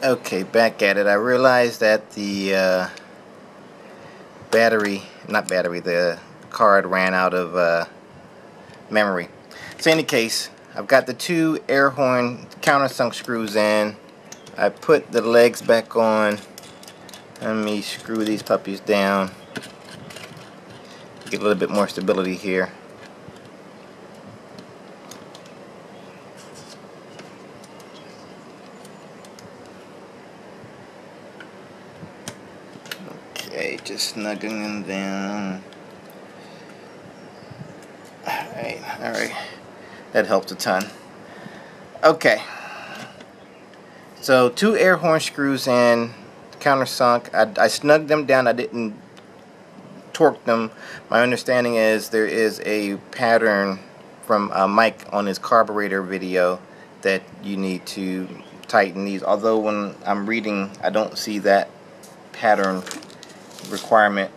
Okay, back at it. I realized that the the card ran out of memory. So in any case, I've got the two air horn countersunk screws in. I put the legs back on. Let me screw these puppies down. Get a little bit more stability here. Okay, just snuggling them down. Alright. That helps a ton. Okay. So, two air horn screws in, countersunk. I snugged them down. I didn't torque them. My understanding is there is a pattern from Mike on his carburetor video that you need to tighten these. Although when I'm reading, I don't see that pattern requirement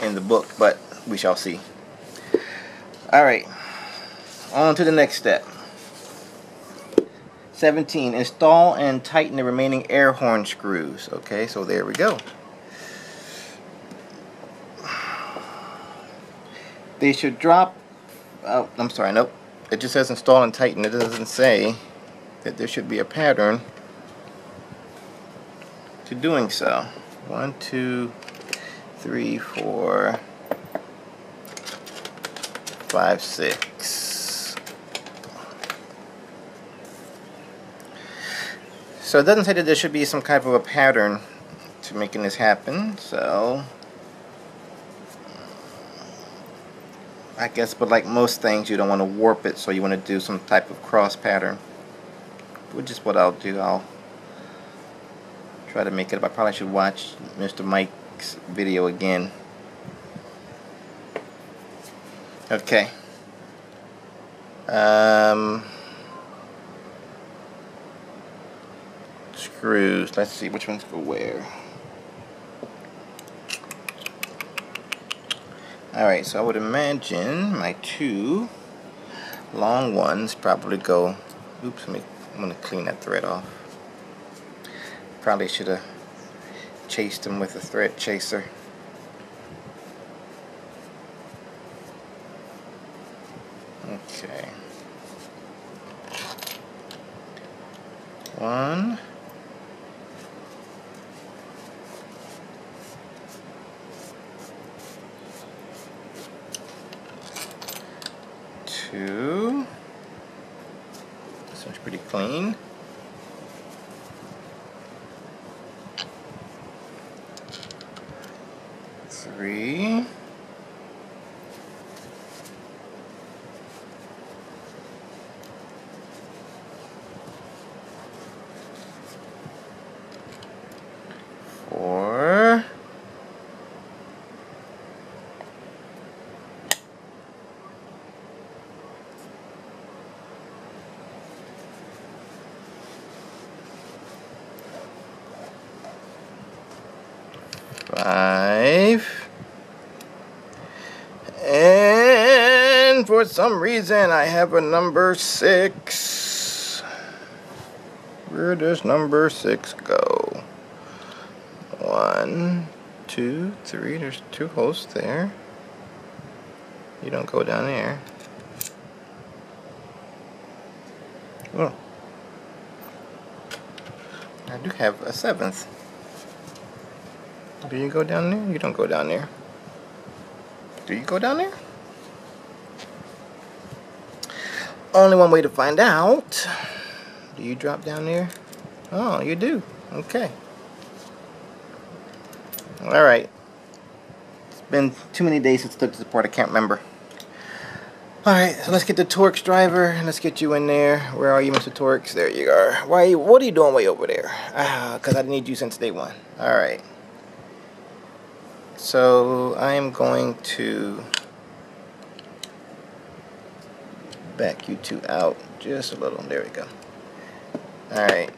in the book, but we shall see. Alright, on to the next step. 17. Install and tighten the remaining air horn screws. Okay, so there we go. They should drop. Oh, I'm sorry, nope. It just says install and tighten. It doesn't say that there should be a pattern to doing so. 1, 2, 3, 4, 5, 6. So it doesn't say that there should be some kind of a pattern to making this happen. So I guess, but like most things, you don't want to warp it, so you want to do some type of cross pattern, which is what I'll do. I'll try to make it up. I probably should watch Mr. Mike's video again. Okay. Screws. Let's see which ones go where. Alright, so I would imagine my two long ones probably go. Oops, I'm going to clean that thread off. Probably should have chased them with a thread chaser. Okay. 1. 2. This one's pretty clean. 3. 4. 5. And for some reason I have a number 6. Where does number 6 go? 1, 2, 3. There's 2 holes there. You don't go down there. Oh. I do have a 7th. Do you go down there? You don't go down there. Do you go down there? Only one way to find out. Do you drop down there? Oh, you do. Okay. Alright. It's been too many days since I took this apart. I can't remember. Alright, so let's get the Torx driver. Let's get you in there. Where are you, Mr. Torx? There you are. What are you doing way over there? Because I need you since day one. Alright. So I am going to back you two out just a little. There we go. Alright.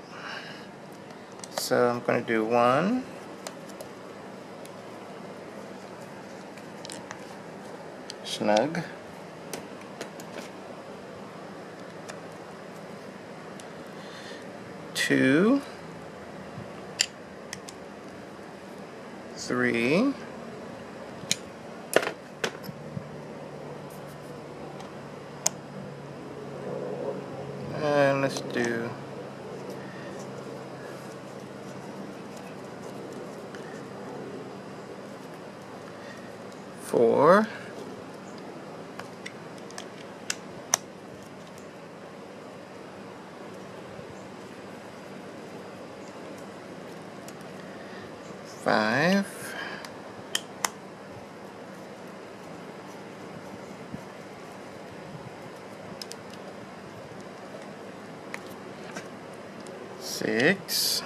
So I'm going to do 1. Snug. 2. 3. And let's do 4. 5. 6.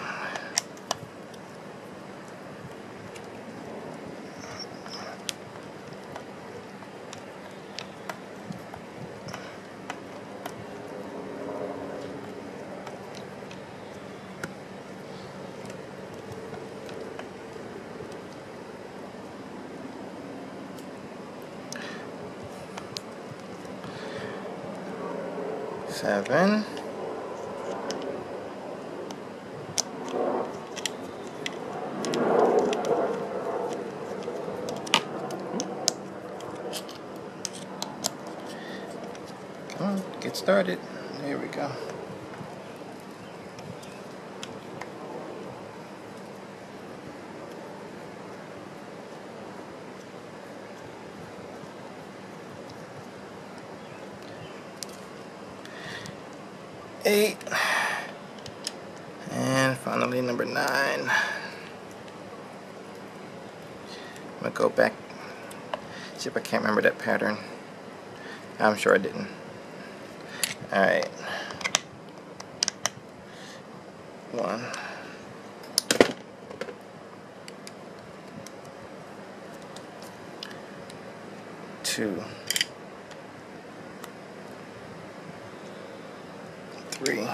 7. 'Come on, get started. There we go. Eight. And finally number 9. I'm gonna go back, see if I can't remember that pattern. I'm sure I didn't. Alright. 1. 2. 3.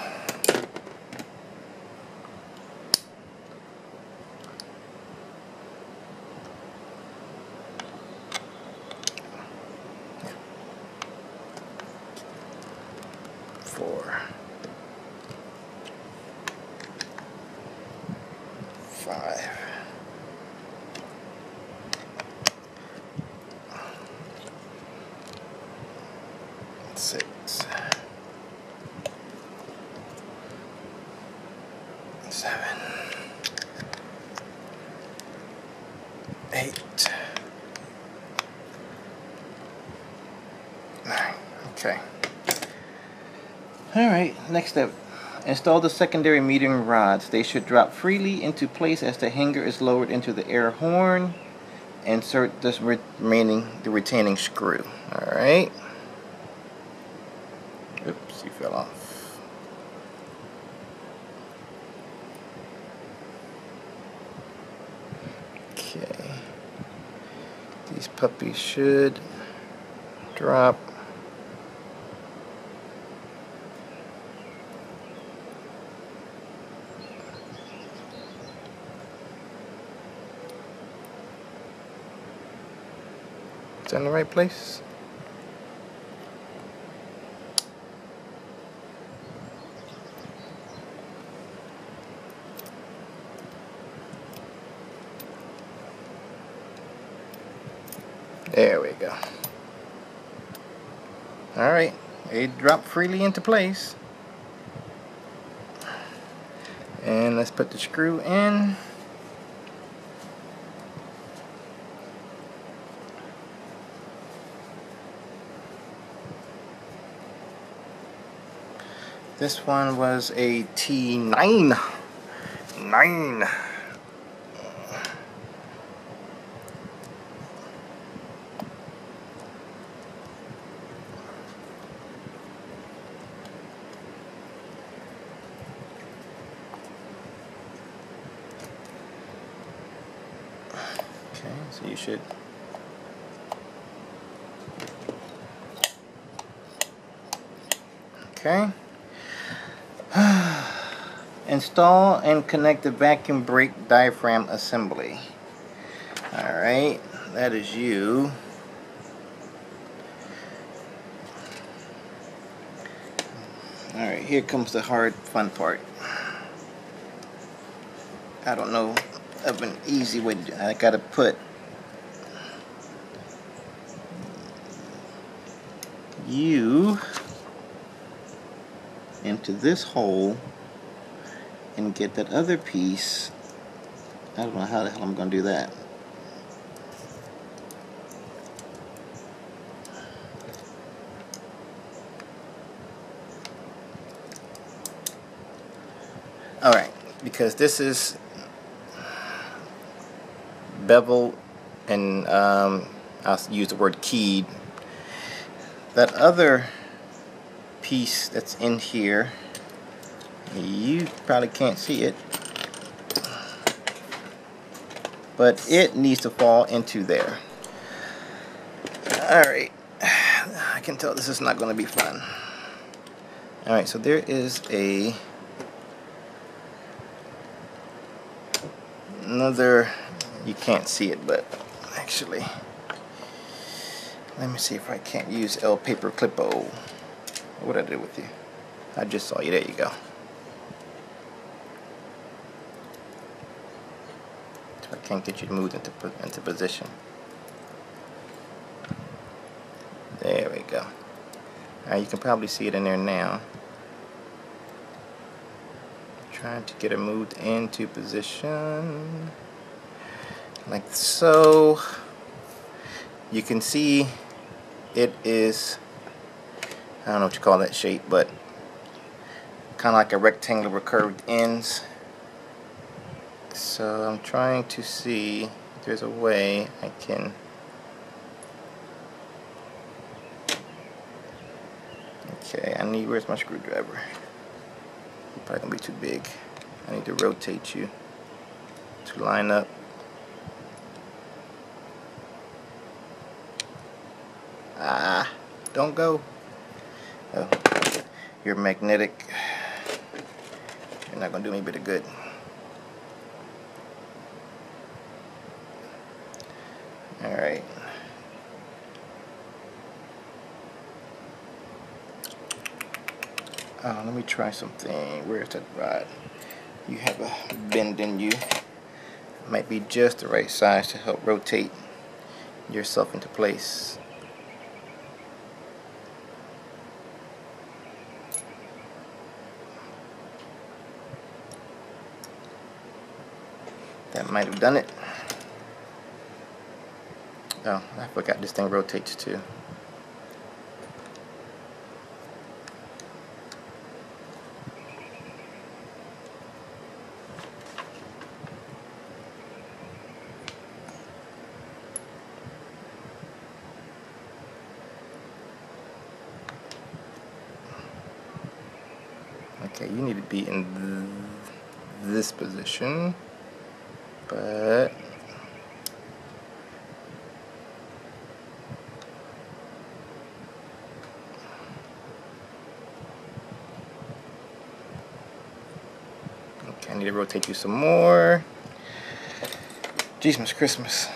4. 5. 6. 7. 8. 9. Okay. Alright, next step. Install the secondary metering rods. They should drop freely into place as the hanger is lowered into the air horn. Insert the retaining screw. Alright. Oops, you fell off. Okay. These puppies should drop. Is that in the right place? There we go. Alright, it dropped freely into place. And let's put the screw in. This one was a T9. 9. Okay, so you should okay. Install and connect the vacuum brake diaphragm assembly. Alright, that is you. Alright, here comes the hard, fun part. I don't know of an easy way to do it. I gotta put you into this hole and get that other piece. I don't know how the hell I'm gonna do that. Alright, because this is bevel and I'll use the word keyed. That other piece that's in here, you probably can't see it, but it needs to fall into there. Alright, I can tell this is not going to be fun. Alright, so there is another, you can't see it, but actually, let me see if I can't use El Paper Clippo. What did I do with you? I just saw you. There you go. So I can't get you to move into position. There we go. Alright, you can probably see it in there now. Trying to get it moved into position like so. You can see it is, I don't know what you call that shape, but kind of like a rectangle with curved ends. So I'm trying to see if there's a way I can where's my screwdriver? You're probably gonna be too big. I need to rotate you to line up. Don't go. Oh, you're magnetic. You're not gonna do me a bit of good. Alright. Let me try something. Where's that rod? You have a bend in you. Might be just the right size to help rotate yourself into place. That might have done it. Oh, I forgot this thing rotates too. Okay, you need to be in this position, but okay, I need to rotate you some more. Jesus Christmas.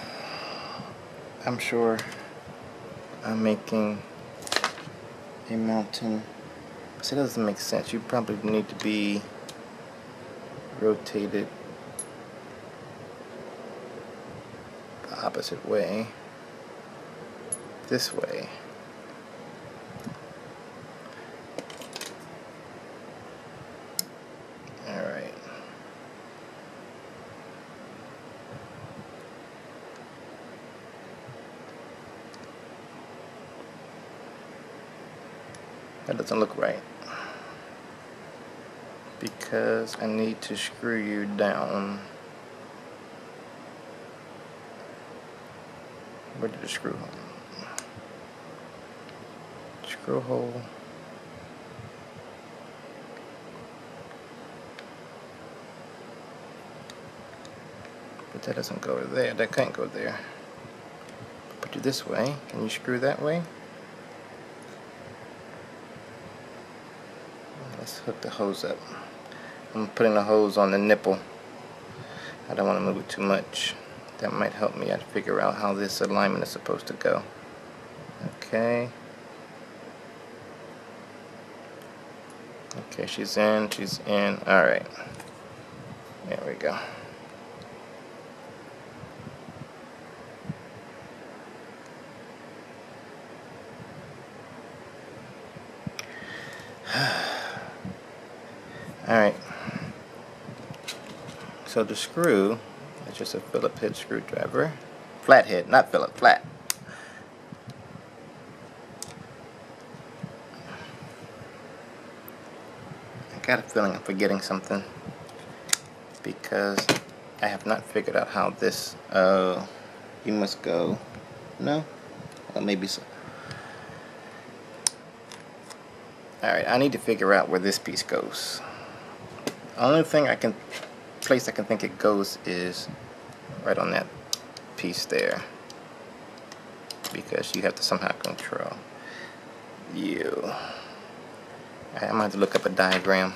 I'm sure I'm making a mountain. See, that doesn't make sense. You probably need to be rotated the opposite way. This way. Alright. That doesn't look right. Because I need to screw you down. Where did the screw hole? Screw hole. But that doesn't go there. That can't go there. Put you this way. Can you screw that way? Let's hook the hose up. I'm putting the hose on the nipple. I don't want to move it too much. That might help me figure out how this alignment is supposed to go. Okay. Okay, she's in. Alright. There we go. Alright, so the screw is just a Phillips head screwdriver. Flathead, not Phillips, flat. I got a feeling I'm forgetting something because I have not figured out how this, you must go, no? Well, maybe so. Alright, I need to figure out where this piece goes. The only thing place I can think it goes is right on that piece there, because you have to somehow control you. I might have to look up a diagram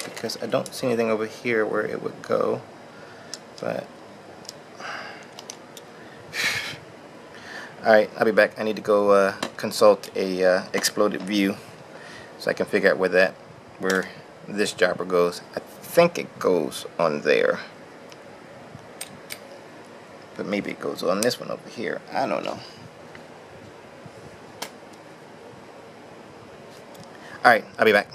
because I don't see anything over here where it would go, but alright, I'll be back. I need to go consult a exploded view so I can figure out where this jobber goes. I think it goes on there, but maybe it goes on this one over here. I don't know. Alright, I'll be back.